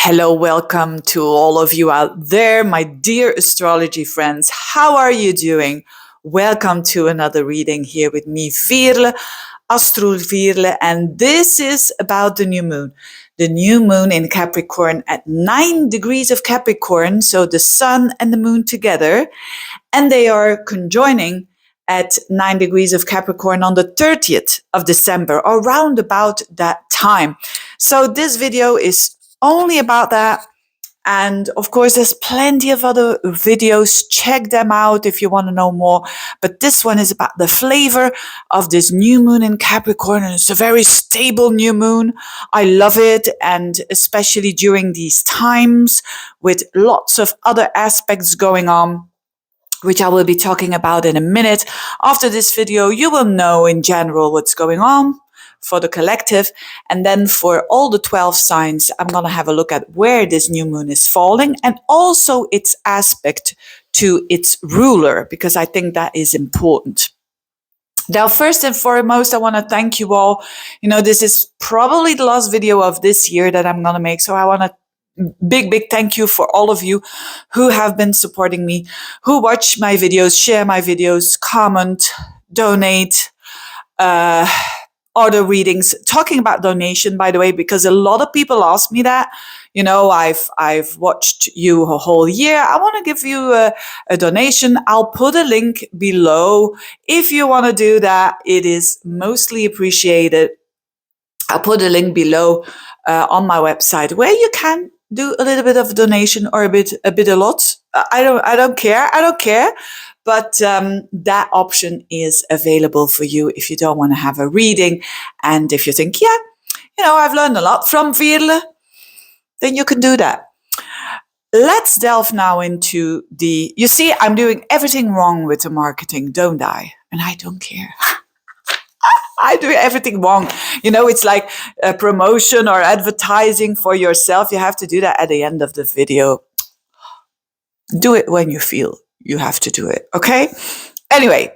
Hello, welcome to all of you out there, my dear astrology friends. How are you doing? Welcome to another reading here with me, Veerle, Veerle, and this is about the new moon. The new moon in Capricorn at 9 degrees of Capricorn, so the sun and the moon together, and they are conjoining at 9 degrees of Capricorn on the 30th of December, or round about that time. So this video is only about that. And of course, there's plenty of other videos. Check them out if you want to know more. But this one is about the flavor of this new moon in Capricorn. And it's a very stable new moon. I love it. And especially during these times with lots of other aspects going on, which I will be talking about in a minute. After this video, you will know in general what's going on for the collective. And then for all the 12 signs, I'm going to have a look at where this new moon is falling and also its aspect to its ruler, because I think that is important. Now, first and foremost, I want to thank you all. You know, this is probably the last video of this year that I'm going to make. So I want to big thank you for all of you who have been supporting me, who watch my videos, share my videos, comment, donate, order readings. Talking about donation, by the way, because a lot of people ask me that. You know, I've watched you a whole year. I want to give you a donation. I'll put a link below. If you want to do that, it is mostly appreciated. I'll put a link below on my website where you can do a little bit of donation or a lot. I don't care. But that option is available for you if you don't want to have a reading. And if you think, yeah, you know, I've learned a lot from Veerle, then you can do that. Let's delve now into you see, I'm doing everything wrong with the marketing, don't I? And I don't care. I do everything wrong. You know, it's like a promotion or advertising for yourself. You have to do that at the end of the video. Do it when you feel you have to do it. Okay? Anyway,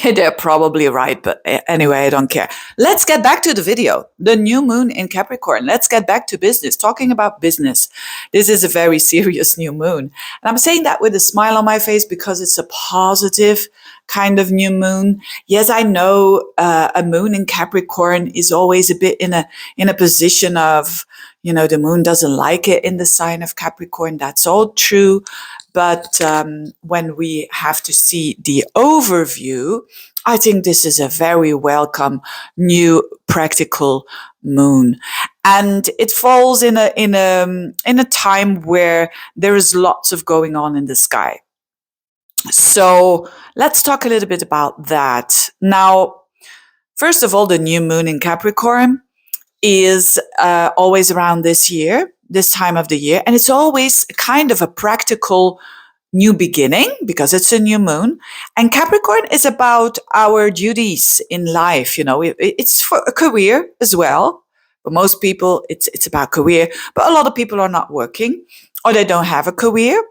they're probably right, but anyway, I don't care. Let's get back to the video. The new moon in Capricorn. Let's get back to business. Talking about business. This is a very serious new moon. And I'm saying that with a smile on my face because it's a positive kind of new moon. Yes, I know a moon in Capricorn is always a bit in a position of, you know, the moon doesn't like it in the sign of Capricorn. That's all true. But when we have to see the overview, I think this is a very welcome new practical moon, and it falls in a time where there is lots of going on in the sky. So let's talk a little bit about that. Now, first of all, the new moon in Capricorn is always around this time of the year, and it's always kind of a practical new beginning because it's a new moon. And Capricorn is about our duties in life. You know, it's for a career as well. For most people, it's about career, but a lot of people are not working or they don't have a career.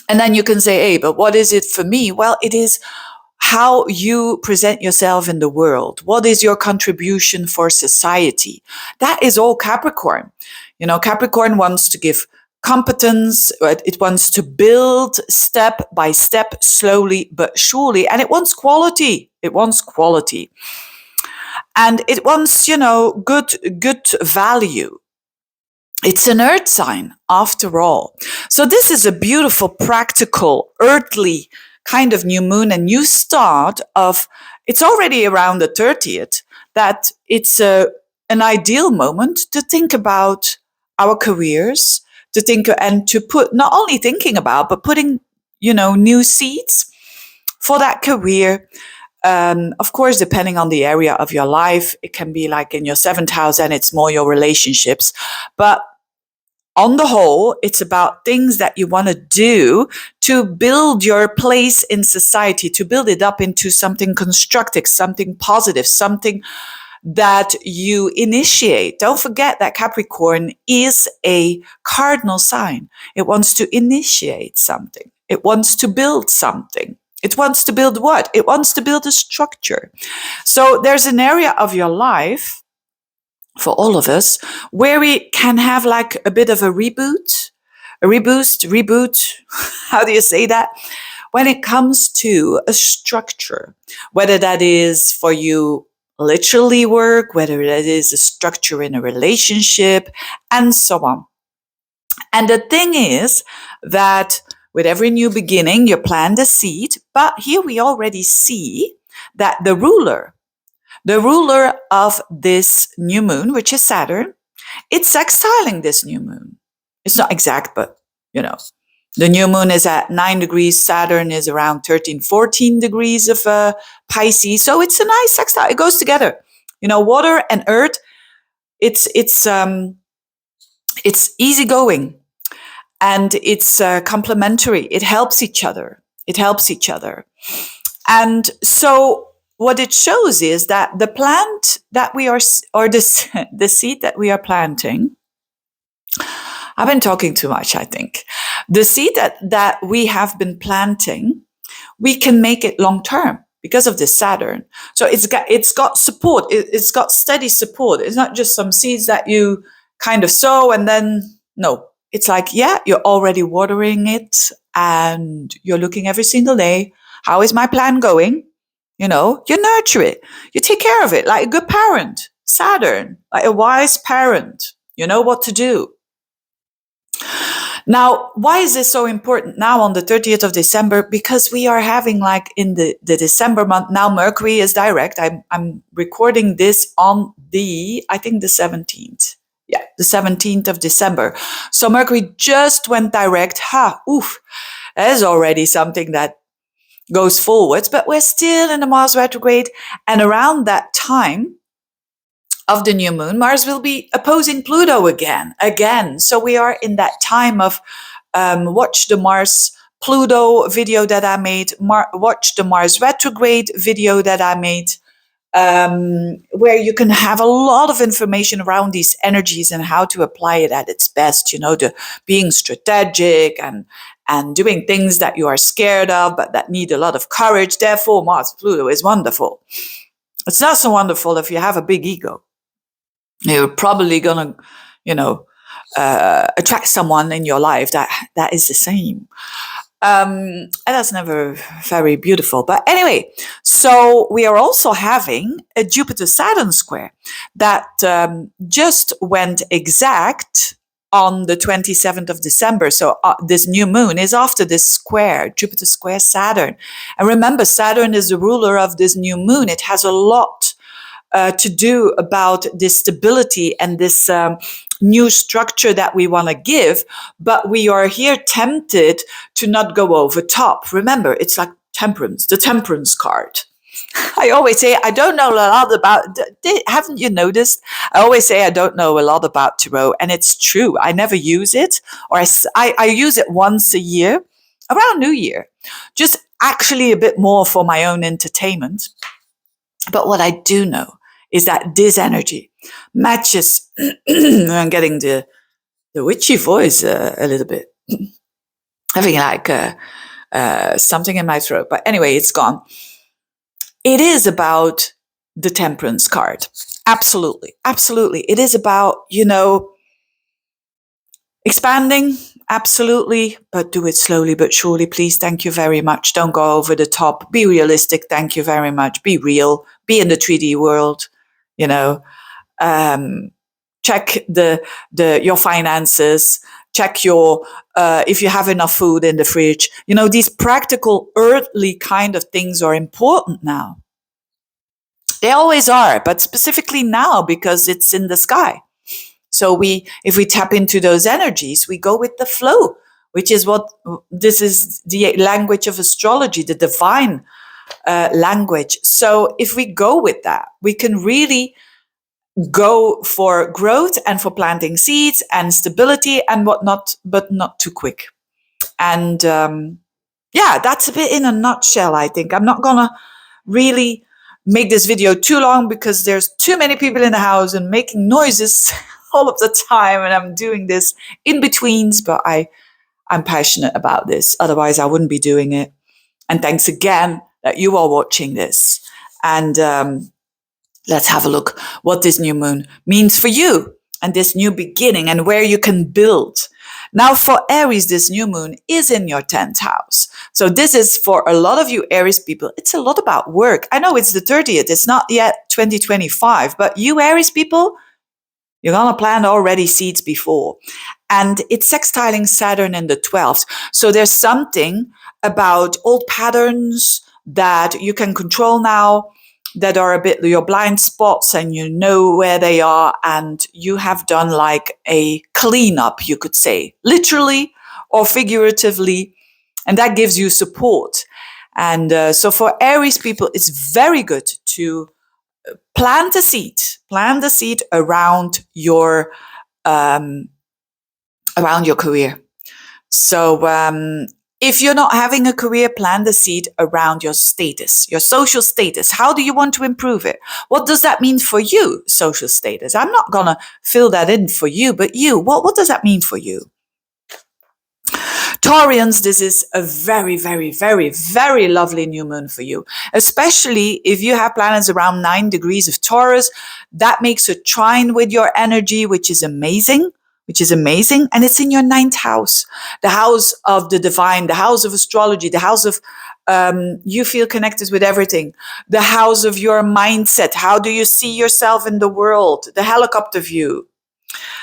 And then you can say, hey, but what is it for me? Well, it is how you present yourself in the world. What is your contribution for society? That is all Capricorn. You know, Capricorn wants to give competence. It wants to build step by step, slowly but surely. And it wants quality. And it wants, you know, good value. It's an earth sign, after all. So this is a beautiful, practical, earthly kind of new moon, a new start of, it's already around the 30th, that it's an ideal moment to think about our careers, to think and to put, not only thinking about, but putting, you know, new seeds for that career. Of course, depending on the area of your life, it can be like in your 7th house and it's more your relationships. But on the whole, it's about things that you want to do to build your place in society, to build it up into something constructive, something positive, something that you initiate. Don't forget that Capricorn is a cardinal sign. It wants to initiate something. It wants to build something. It wants to build what? It wants to build a structure. So there's an area of your life for all of us, where we can have like a bit of a reboot, a reboot. How do you say that? When it comes to a structure, whether that is for you literally work, whether that is a structure in a relationship, and so on. And the thing is that with every new beginning, you plant a seed, but here we already see that the ruler of this new moon, which is Saturn, it's exiling this new moon. It's not exact, but the new moon is at 9 degrees. Saturn is around 13, 14 degrees of Pisces. So it's a nice sextile. It goes together. Water and earth, it's easygoing and it's complementary. It helps each other. And so what it shows is that the plant that we are, or the seed that we are planting, I've been talking too much, I think. The seed that we have been planting, we can make it long term because of this Saturn. So it's got support. It's got steady support. It's not just some seeds that you kind of sow and then, no. It's like, yeah, you're already watering it and you're looking every single day. How is my plant going? You nurture it. You take care of it like a good parent. Saturn, like a wise parent. You know what to do. Now, why is this so important now on the 30th of December? Because we are having like in the December month, now Mercury is direct. I'm recording this on I think the 17th. Yeah, the 17th of December. So Mercury just went direct. That is already something that goes forwards, but we're still in the Mars retrograde. And around that time of the new moon, Mars will be opposing Pluto again. So we are in that time of watch the Mars Pluto video that I made, watch the Mars retrograde video that I made, where you can have a lot of information around these energies and how to apply it at its best, to being strategic and doing things that you are scared of, but that need a lot of courage. Therefore, Mars Pluto is wonderful. It's not so wonderful if you have a big ego. You're probably going to, attract someone in your life that is the same. And that's never very beautiful. But anyway, so we are also having a Jupiter-Saturn square that just went exact on the 27th of December. So this new moon is after this square, Jupiter square Saturn. And remember, Saturn is the ruler of this new moon. It has a lot to do about this stability and this new structure that we want to give, but we are here tempted to not go over top. Remember, it's like temperance, the temperance card. I always say, I don't know a lot about, haven't you noticed? I always say I don't know a lot about tarot, and it's true. I never use it, or I use it once a year, around New Year, just actually a bit more for my own entertainment. But what I do know is that this energy matches, I'm getting the witchy voice a little bit, having like something in my throat. But anyway, it's gone. It is about the temperance card. Absolutely. Absolutely. It is about, expanding. Absolutely. But do it slowly but surely, please. Thank you very much. Don't go over the top. Be realistic. Thank you very much. Be real. Be in the 3D world. Check your finances, check your if you have enough food in the fridge. These practical earthly kind of things are important now. They always are, but specifically now because it's in the sky. So if we tap into those energies, we go with the flow, which is this is the language of astrology, the divine language. So if we go with that, we can really go for growth and for planting seeds and stability and whatnot, but not too quick. And that's a bit in a nutshell, I think. I'm not going to really make this video too long because there's too many people in the house and making noises all of the time. And I'm doing this in betweens, but I'm passionate about this. Otherwise, I wouldn't be doing it. And thanks again that you are watching this. And Let's have a look what this new moon means for you and this new beginning and where you can build. Now for Aries, this new moon is in your 10th house. So this is for a lot of you Aries people, it's a lot about work. I know it's the 30th, it's not yet 2025, but you Aries people, you're going to plant already seeds before. And it's sextiling Saturn in the 12th. So there's something about old patterns that you can control now, that are a bit your blind spots, and you know where they are, and you have done like a cleanup, you could say, literally or figuratively, and that gives you support. And so for Aries people, it's very good to plant the seed around your career. So if you're not having a career, plant the seed around your status, your social status. How do you want to improve it? What does that mean for you, social status? I'm not going to fill that in for you, but you, what does that mean for you? Taurians, this is a very, very, very, very lovely new moon for you, especially if you have planets around 9 degrees of Taurus. That makes a trine with your energy, which is amazing. And it's in your 9th house, the house of the divine, the house of astrology, the house of you feel connected with everything, the house of your mindset. How do you see yourself in the world? The helicopter view.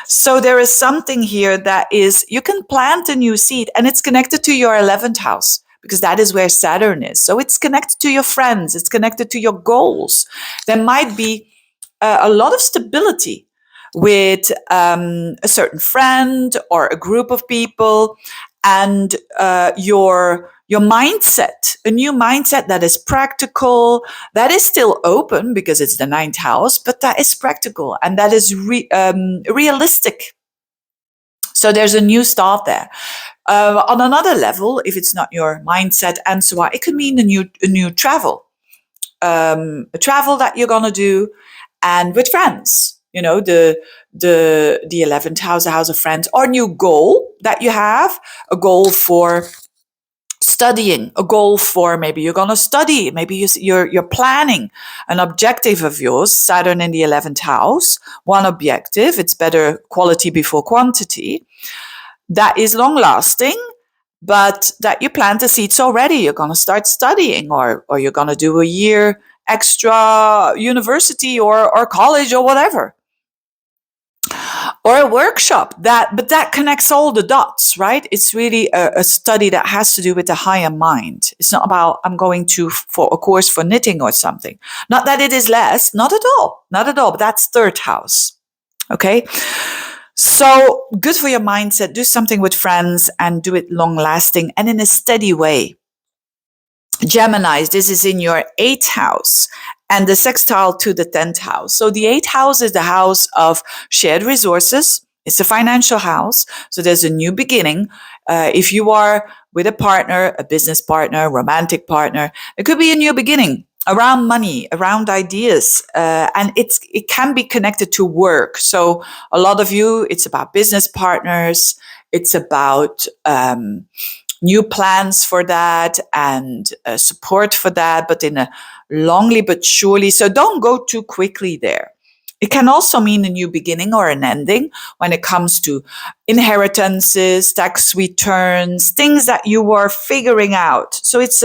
So there is something here that is, you can plant a new seed, and it's connected to your 11th house, because that is where Saturn is. So it's connected to your friends. It's connected to your goals. There might be a lot of stability with a certain friend or a group of people, and your mindset, a new mindset that is practical, that is still open because it's the 9th house, but that is practical and that is realistic. So there's a new start there. On another level, if it's not your mindset and so on, it could mean a new travel, a travel that you're gonna do, and with friends. You know, the 11th house, the house of friends, or new goal that you have, a goal for studying, a goal for maybe you're going to study, maybe you're planning an objective of yours, Saturn in the 11th house, one objective, it's better quality before quantity, that is long lasting, but that you plant the seeds already. You're going to start studying, or you're going to do a year extra university or college or whatever, or a workshop, but that connects all the dots, right? It's really a study that has to do with the higher mind. It's not about I'm going for a course for knitting or something. Not that it is less, not at all, but that's 3rd house. Okay. So good for your mindset. Do something with friends and do it long lasting and in a steady way. Gemini, this is in your 8th house and the sextile to the 10th house. So the 8th house is the house of shared resources. It's a financial house. So there's a new beginning. If you are with a partner, a business partner, romantic partner, it could be a new beginning around money, around ideas. And it can be connected to work. So a lot of you, it's about business partners. It's about new plans for that and support for that, but in a longly but surely. So don't go too quickly there. It can also mean a new beginning or an ending when it comes to inheritances, tax returns, things that you are figuring out. So it's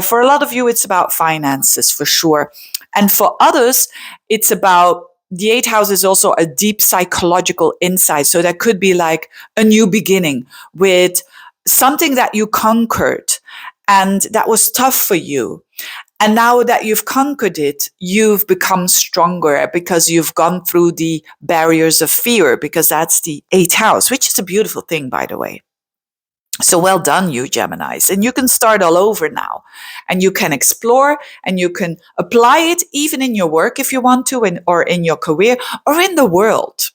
for a lot of you, it's about finances for sure. And for others, it's about the 8th house is also a deep psychological insight. So that could be like a new beginning with something that you conquered and that was tough for you. And now that you've conquered it, you've become stronger because you've gone through the barriers of fear, because that's the 8th house, which is a beautiful thing, by the way. So well done, you Geminis. And you can start all over now. And you can explore and you can apply it even in your work if you want to, or in your career, or in the world.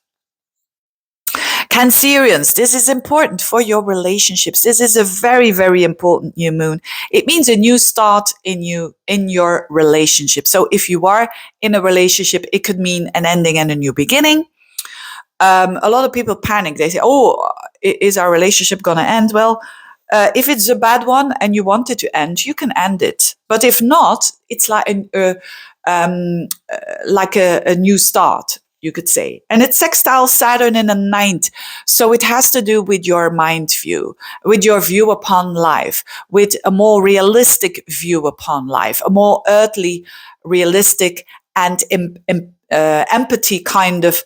Cancerians, this is important for your relationships. This is a very, very important new moon. It means a new start in your relationship. So if you are in a relationship, it could mean an ending and a new beginning. A lot of people panic. They say, oh, is our relationship going to end? Well, if it's a bad one and you want it to end, you can end it. But if not, it's like like a new start, you could say. And it's sextile Saturn in the ninth. So it has to do with your mind view, with your view upon life, with a more realistic view upon life, a more earthly, realistic, and empathy kind of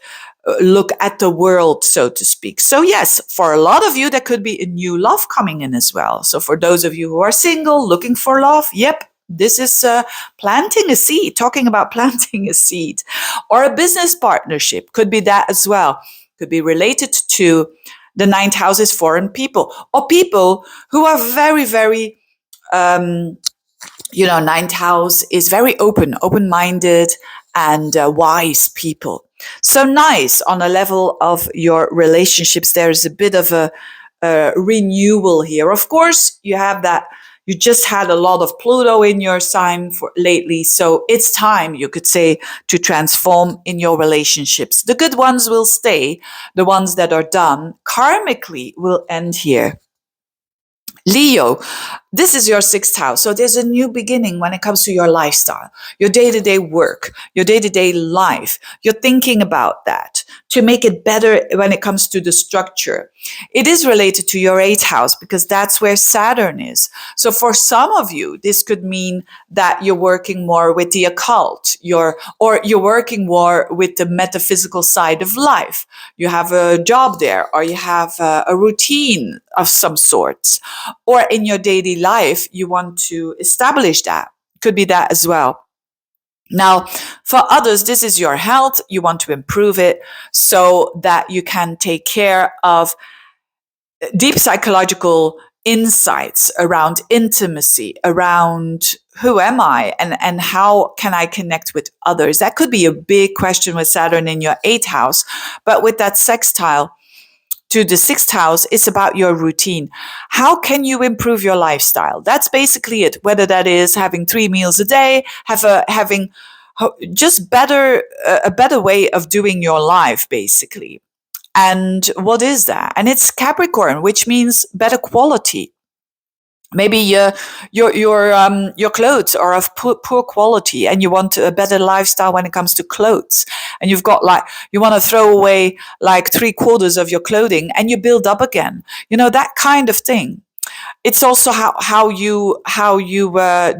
look at the world, so to speak. So yes, for a lot of you, there could be a new love coming in as well. So for those of you who are single, looking for love, yep, this is planting a seed, talking about planting a seed. Or a business partnership could be that as well. Could be related to the ninth house is foreign people, or people who are very, very, ninth house is very open-minded, and wise people. So nice on a level of your relationships. There's a bit of a renewal here. Of course, you have that. You just had a lot of Pluto in your sign for lately. So it's time, you could say, to transform in your relationships. The good ones will stay. The ones that are done karmically will end here. Leo, this is your sixth house. So there's a new beginning when it comes to your lifestyle, your day-to-day work, your day-to-day life. You're thinking about that to make it better when it comes to the structure. It is related to your eighth house because that's where Saturn is. So for some of you, this could mean that you're working more with the occult, or you're working more with the metaphysical side of life. You have a job there, or you have a routine of some sorts. Or in your daily life, you want to establish that. Could be that as well. Now, for others, this is your health. You want to improve it so that you can take care of deep psychological insights around intimacy, around who am I and how can I connect with others. That could be a big question with Saturn in your eighth house. But with that sextile to the sixth house, it's about your routine. How can you improve your lifestyle? That's basically it. Whether that is having 3 meals a day, having just a better way of doing your life, basically. And what is that? And it's Capricorn, which means better quality. Maybe your clothes are of poor quality, and you want a better lifestyle when it comes to clothes. And you want to throw away like 3/4 of your clothing, and you build up again. That kind of thing. It's also how you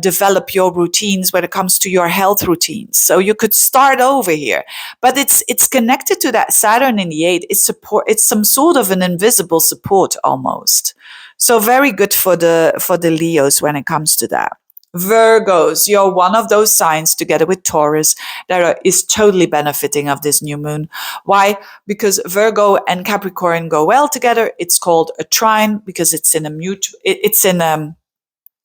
develop your routines when it comes to your health routines. So you could start over here, but it's connected to that Saturn in the eighth. It's some sort of an invisible support almost. So very good for the Leos when it comes to that. Virgos, you're one of those signs together with Taurus that is totally benefiting of this new moon. Why? Because Virgo and Capricorn go well together. It's called a trine because it's in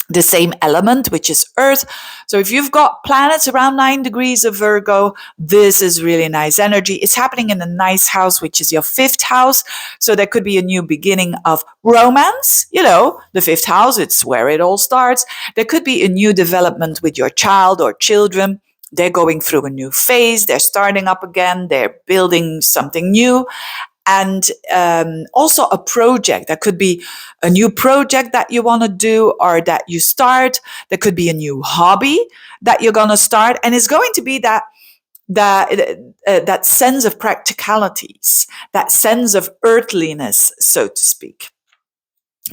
the same element, which is Earth. So if you've got planets around 9 degrees of Virgo, this is really nice energy. It's happening in a nice house, which is your fifth house. So there could be a new beginning of romance. The fifth house, it's where it all starts. There could be a new development with your child or children. They're going through a new phase. They're starting up again. They're building something new. And also a project. That could be a new project that you want to do or that you start. There could be a new hobby that you're going to start. And it's going to be that sense of practicalities, that sense of earthliness, so to speak.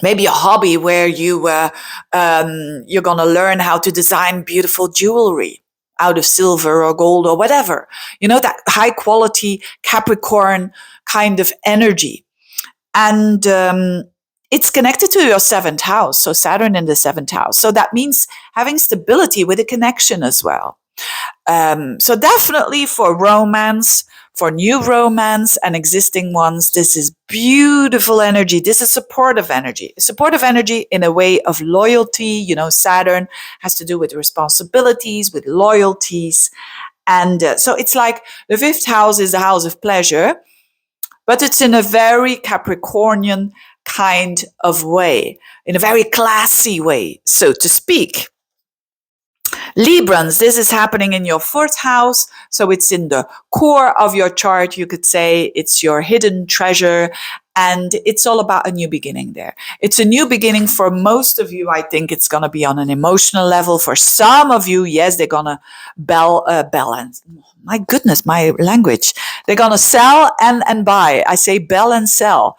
Maybe a hobby where you're going to learn how to design beautiful jewelry out of silver or gold or whatever. That high quality Capricorn kind of energy. And it's connected to your seventh house. So Saturn in the seventh house. So that means having stability with a connection as well. So definitely for romance, for new romance and existing ones, this is beautiful energy. This is supportive energy. Supportive energy in a way of loyalty. Saturn has to do with responsibilities, with loyalties. And so it's like the fifth house is the house of pleasure, but it's in a very Capricornian kind of way, in a very classy way, so to speak. Librans, this is happening in your fourth house. So it's in the core of your chart, you could say. It's your hidden treasure. And it's all about a new beginning there. It's a new beginning for most of you. I think it's going to be on an emotional level. For some of you, yes, they're going to balance. My goodness, my language. They're going to sell and buy. I say bell and sell.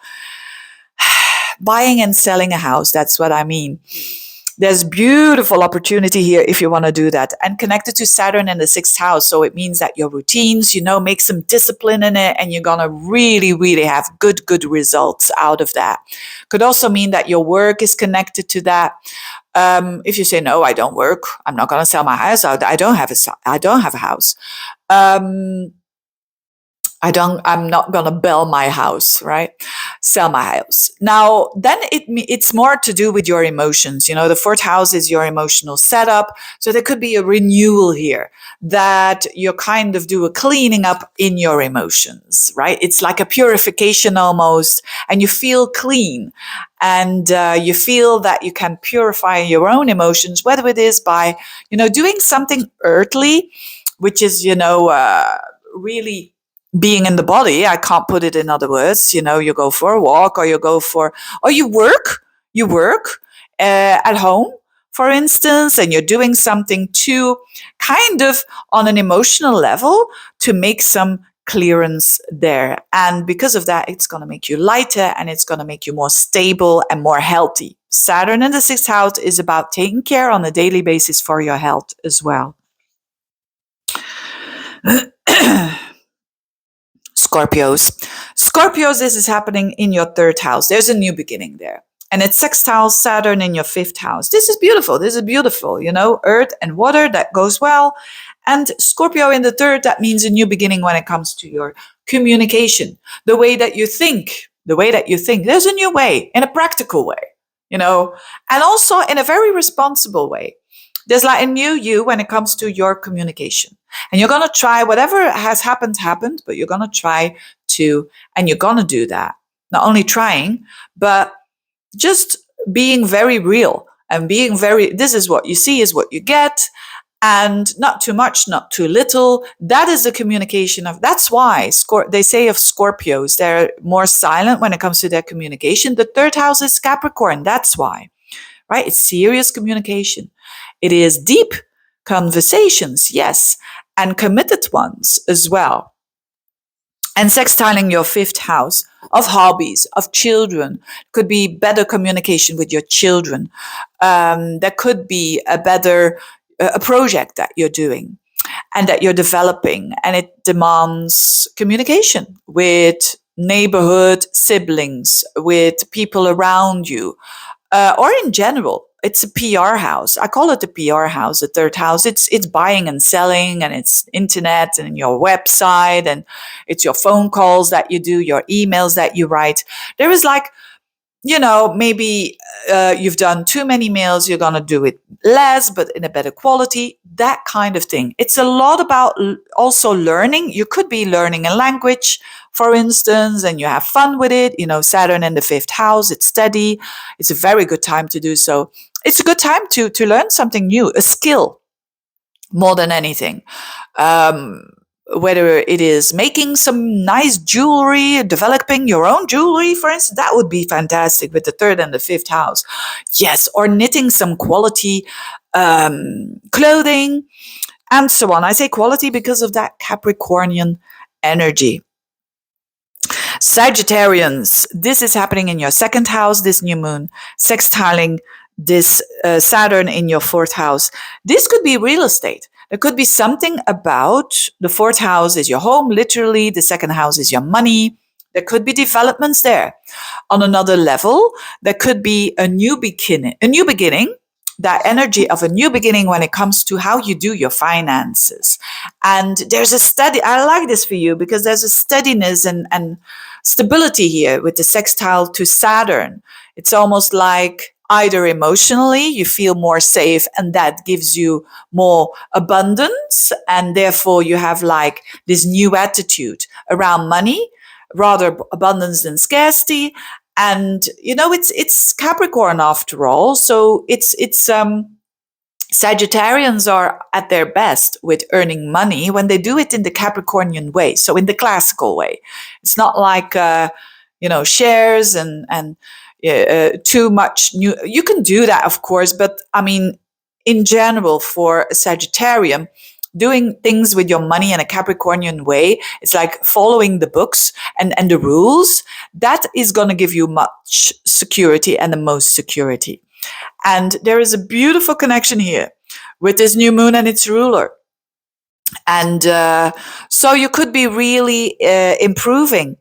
Buying and selling a house. That's what I mean. There's beautiful opportunity here if you want to do that, and connected to Saturn in the 6th house. So it means that your routines, make some discipline in it, and you're going to really, really have good results out of that. Could also mean that your work is connected to that. If you say, no, I don't work, I'm not going to sell my house. I don't have a house. I'm not going to bell my house, right? Sell my house. Now, then it's more to do with your emotions. The 4th house is your emotional setup. So there could be a renewal here, that you kind of do a cleaning up in your emotions, right? It's like a purification almost, and you feel clean, and you feel that you can purify your own emotions, whether it is by, doing something earthly, which is, really being in the body. I can't put it in other words. You go for a walk, or you work at home, for instance, and you're doing something to kind of on an emotional level to make some clearance there. And because of that, it's going to make you lighter, and it's going to make you more stable and more healthy. Saturn in the 6th house is about taking care on a daily basis for your health as well. Scorpios, this is happening in your 3rd house. There's a new beginning there. And it's sextile Saturn in your 5th house. This is beautiful. Earth and water, that goes well. And Scorpio in the 3rd, that means a new beginning when it comes to your communication. The way that you think. There's a new way, in a practical way, and also in a very responsible way. There's like a new you when it comes to your communication. And you're going to try whatever has happened, but you're going to try to, and you're going to do that. Not only trying, but just being very real and this is what you see is what you get, and not too much, not too little. That is the communication that's why they say of Scorpios, they're more silent when it comes to their communication. The 3rd house is Capricorn. That's why, right? It's serious communication. It is deep conversations, yes, and committed ones as well. And sextiling your 5th house of hobbies, of children, could be better communication with your children. There could be a better a project that you're doing and that you're developing, and it demands communication with neighborhood siblings, with people around you, or in general. It's a PR house. I call it a PR house, the 3rd house. It's buying and selling, and it's internet and your website, and it's your phone calls that you do, your emails that you write. There is like, maybe you've done too many mails, you're going to do it less, but in a better quality, that kind of thing. It's a lot about also learning. You could be learning a language, for instance, and you have fun with it. Saturn in the 5th house, it's steady. It's a very good time to do so. It's a good time to learn something new, a skill, more than anything. Whether it is making some nice jewelry, developing your own jewelry, for instance, that would be fantastic with the 3rd and the 5th house. Yes, or knitting some quality clothing and so on. I say quality because of that Capricornian energy. Sagittarians, this is happening in your 2nd house, this new moon, sextiling this Saturn in your 4th house. This could be real estate. There could be something about the 4th house is your home, literally. The 2nd house is your money. There could be developments there. On another level, there could be a new beginning, that energy of a new beginning when it comes to how you do your finances. And there's a steady, I like this for you because there's a steadiness and stability here with the sextile to Saturn. It's almost like either emotionally you feel more safe, and that gives you more abundance, and therefore you have like this new attitude around money, rather abundance than scarcity. And it's Capricorn after all, so it's Sagittarians are at their best with earning money when they do it in the Capricornian way, so in the classical way. It's not like shares and too much new. You can do that, of course, but I mean, in general, for a Sagittarian, doing things with your money in a Capricornian way, it's like following the books and the rules. That is going to give you much security and the most security. And there is a beautiful connection here with this new moon and its ruler. And so you could be really improving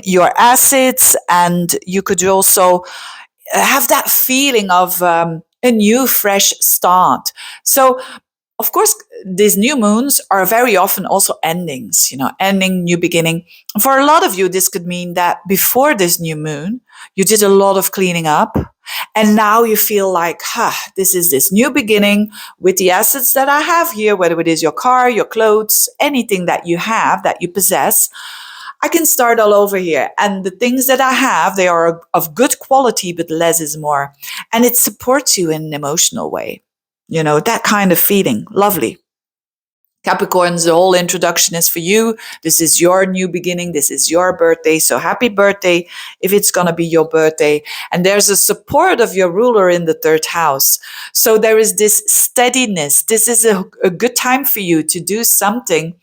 your assets, and you could also have that feeling of a new, fresh start. So, of course, these new moons are very often also endings, ending, new beginning. For a lot of you, this could mean that before this new moon, you did a lot of cleaning up. And now you feel like, this is this new beginning with the assets that I have here, whether it is your car, your clothes, anything that you have, that you possess. I can start all over here. And the things that I have, they are of good quality, but less is more. And it supports you in an emotional way. That kind of feeling. Lovely. Capricorns, the whole introduction is for you. This is your new beginning. This is your birthday. So happy birthday if it's going to be your birthday. And there's a support of your ruler in the third house. So there is this steadiness. This is a good time for you to do something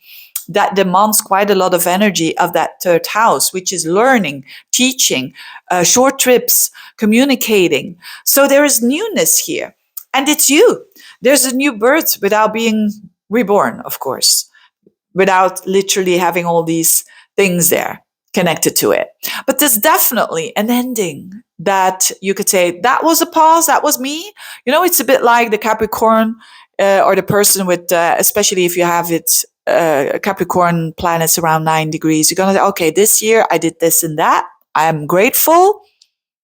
that demands quite a lot of energy of that third house, which is learning, teaching, short trips, communicating. So there is newness here. And it's you. There's a new birth without being reborn, of course, without literally having all these things there connected to it. But there's definitely an ending that you could say, that was a pause, that was me. It's a bit like the Capricorn or the person with, especially if you have it, Capricorn planets around 9 degrees, you're going to say, okay, this year I did this and that. I'm grateful.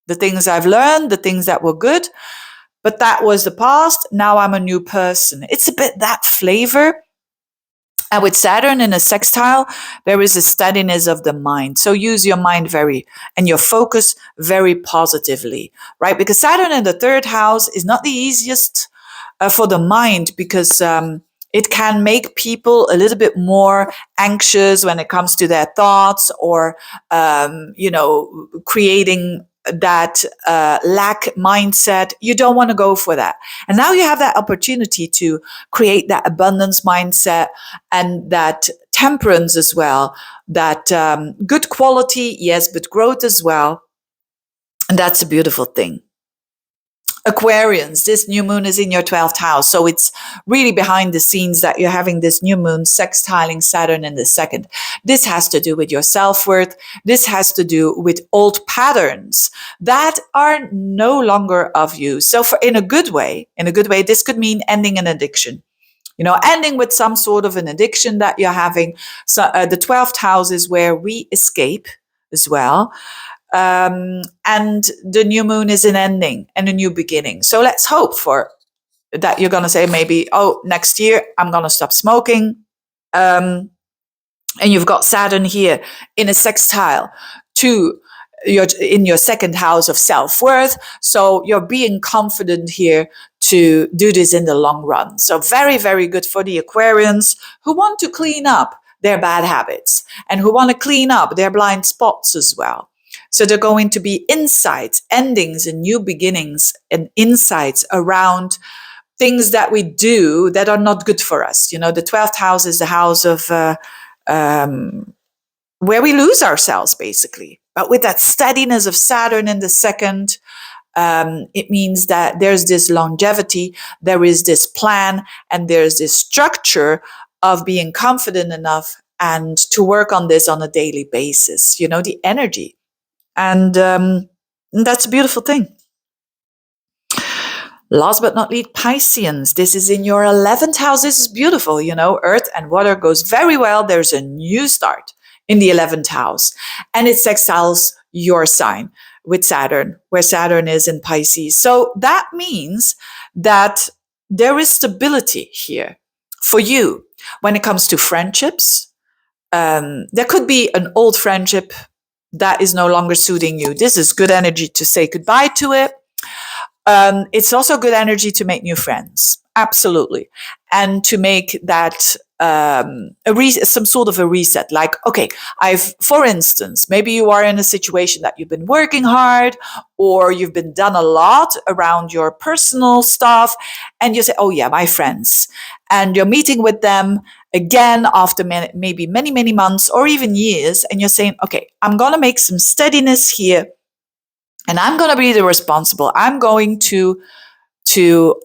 The things I've learned, the things that were good. But that was the past. Now I'm a new person. It's a bit that flavor. And with Saturn in a sextile, there is a steadiness of the mind. So use your mind and your focus very positively, right? Because Saturn in the third house is not the easiest for the mind, because it can make people a little bit more anxious when it comes to their thoughts, or, creating that lack mindset. You don't want to go for that. And now you have that opportunity to create that abundance mindset and that temperance as well, that good quality, yes, but growth as well. And that's a beautiful thing. Aquarians, this new moon is in your 12th house. So it's really behind the scenes that you're having this new moon sextiling Saturn in the second. This has to do with your self-worth. This has to do with old patterns that are no longer of you. So in a good way, this could mean ending an addiction. Ending with some sort of an addiction that you're having. So the 12th house is where we escape as well. And the new moon is an ending and a new beginning. So let's hope for that. You're going to say maybe, next year I'm going to stop smoking. And you've got Saturn here in a sextile to in your second house of self-worth. So you're being confident here to do this in the long run. So very, very good for the Aquarians who want to clean up their bad habits and who want to clean up their blind spots as well. So there are going to be insights, endings, and new beginnings, and insights around things that we do that are not good for us. The 12th house is the house of where we lose ourselves, basically. But with that steadiness of Saturn in the second, it means that there's this longevity, there is this plan, and there's this structure of being confident enough and to work on this on a daily basis. The energy. And that's a beautiful thing. Last but not least, Pisceans. This is in your 11th house. This is beautiful. Earth and water goes very well. There's a new start in the 11th house. And it sextiles your sign with Saturn, where Saturn is in Pisces. So that means that there is stability here for you when it comes to friendships. There could be an old friendship that is no longer suiting you. This is good energy to say goodbye to it. It's also good energy to make new friends. Absolutely. And to make that some sort of a reset. Like, okay, for instance, maybe you are in a situation that you've been working hard, or you've been done a lot around your personal stuff, and you say, oh yeah, my friends, and you're meeting with them again after maybe many, many months or even years, and you're saying, okay, I'm going to make some steadiness here, and I'm going to be the responsible. I'm going to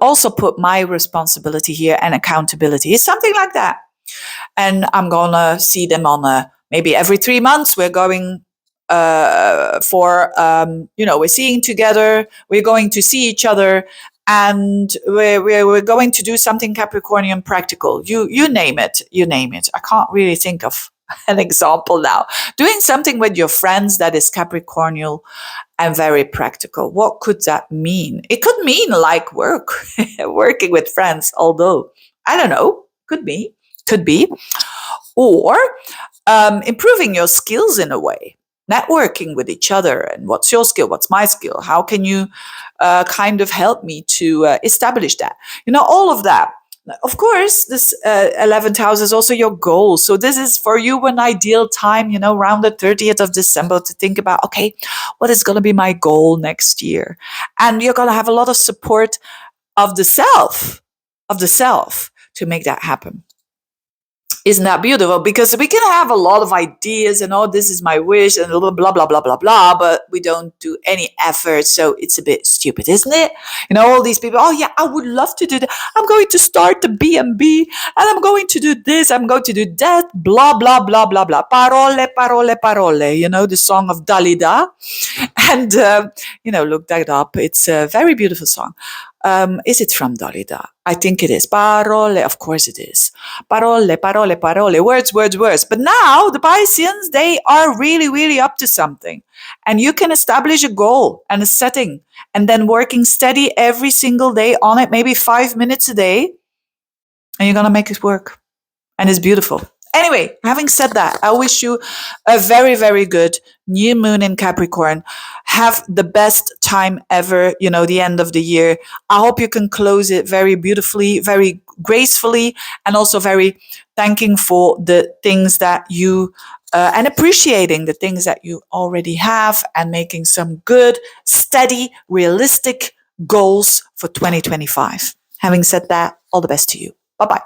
also put my responsibility here and accountability. It's something like that. And I'm going to see them on maybe every 3 months. We're going we're seeing together. We're going to see each other, and we're going to do something Capricornian practical. You name it. You name it. I can't really think of an example now. Doing something with your friends that is Capricornial and very practical. What could that mean? It could mean like work, working with friends, although I don't know, could be, or improving your skills in a way, networking with each other. And what's your skill? What's my skill? How can you kind of help me to establish that? All of that. Of course, this 11th house is also your goal. So this is for you an ideal time, around the 30th of December to think about, okay, what is going to be my goal next year? And you're going to have a lot of support of the self to make that happen. Isn't that beautiful? Because we can have a lot of ideas and, oh, this is my wish and blah, blah, blah, blah, blah, blah, but we don't do any effort. So it's a bit stupid, isn't it? All these people, oh yeah, I would love to do that. I'm going to start the B&B and I'm going to do this. I'm going to do that. Blah, blah, blah, blah, blah. Parole, parole, parole. The song of Dalida. And, look that up. It's a very beautiful song. Is it from Dalida? I think it is. Parole, of course it is. Parole, parole, parole. Words, words, words. But now the Pisceans, they are really, really up to something. And you can establish a goal and a setting and then working steady every single day on it, maybe 5 minutes a day. And you're going to make it work. And it's beautiful. Anyway, having said that, I wish you a very, very good new moon in Capricorn. Have the best time ever, the end of the year. I hope you can close it very beautifully, very gracefully, and also very thanking for the things that you, and appreciating the things that you already have, and making some good, steady, realistic goals for 2025. Having said that, all the best to you. Bye-bye.